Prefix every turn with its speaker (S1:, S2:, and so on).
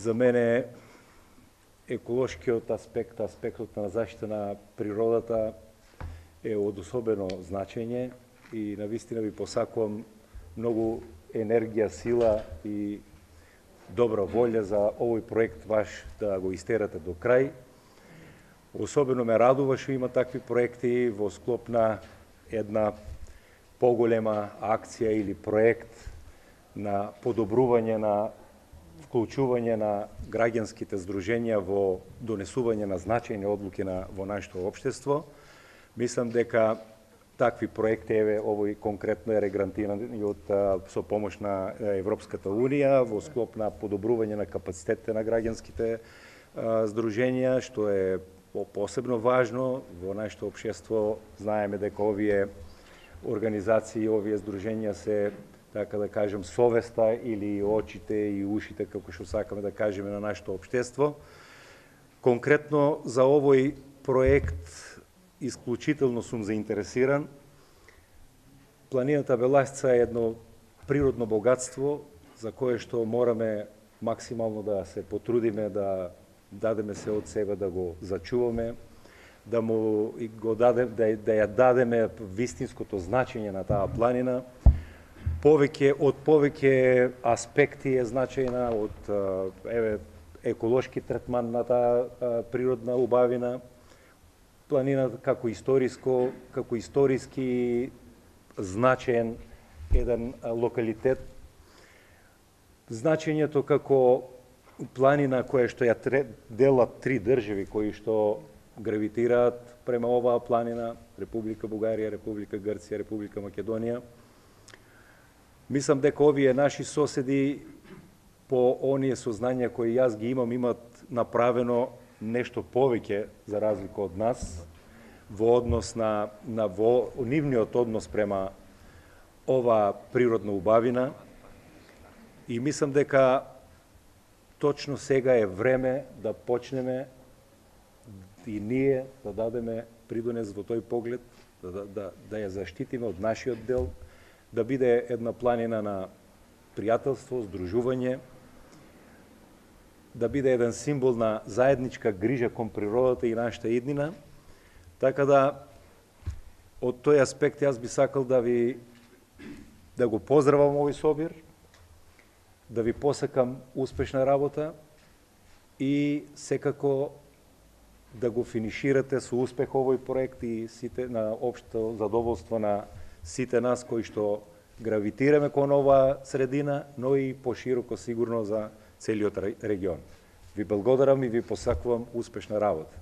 S1: За мене еколошкиот аспект, аспектот на заштита на природата е од особено значење и навистина ви посакувам многу енергија, сила и добра волја за овој проект ваш да го истерате до крај. Особено ме радува што има такви проекти во склоп на една поголема акција или проект на подобрување на вклучување на граѓанските здруженја во донесување на значајни одлуки во нашето општество. Мислам дека такви проекти, еве овој конкретно е регрантиран и со помош на Европската Унија во склоп на подобрување на капацитетите на граѓанските здруженја, што е посебно важно во нашето општество. Знаеме дека овие организации, овие здруженја се, така да кажем, совеста или очите и ушите, како што сакаме да кажеме, на нашето општество. Конкретно за овој проект исклучително сум заинтересиран. Планината Беласица е едно природно богатство за кое што мораме максимално да се потрудиме, да дадеме се од себе да го зачуваме, да ја дадеме вистинското значење на таа планина. Повеќе аспекти е значајна од еколошки третман на таа природна убавина, планината како историски значаен еден локалитет, значењето како планина која што ја делат три држави кои што гравитираат према оваа планина, Република Бугарија, Република Грција, Република Македонија. Мислам дека овие наши соседи по оние сознања кои јас ги имам, имат направено нешто повеќе за разлика од нас во однос на нивниот однос према оваа природна убавина. И мислам дека точно сега е време да почнеме и ние да дадеме придонес во тој поглед, да ја заштитиме од нашиот дел, да биде една планина на пријателство, здружување, да биде еден символ на заедничка грижа кон природата и нашата иднина. Така да, од тој аспект јас би сакал да го поздравам овој собир, да ви посакам успешна работа и секако да го финиширате со успех овој проект и сите на општо задоволство на сите нас кои што гравитираме кон оваа средина, но и пошироко сигурно за целиот регион. Ви благодарам и ви посакувам успешна работа.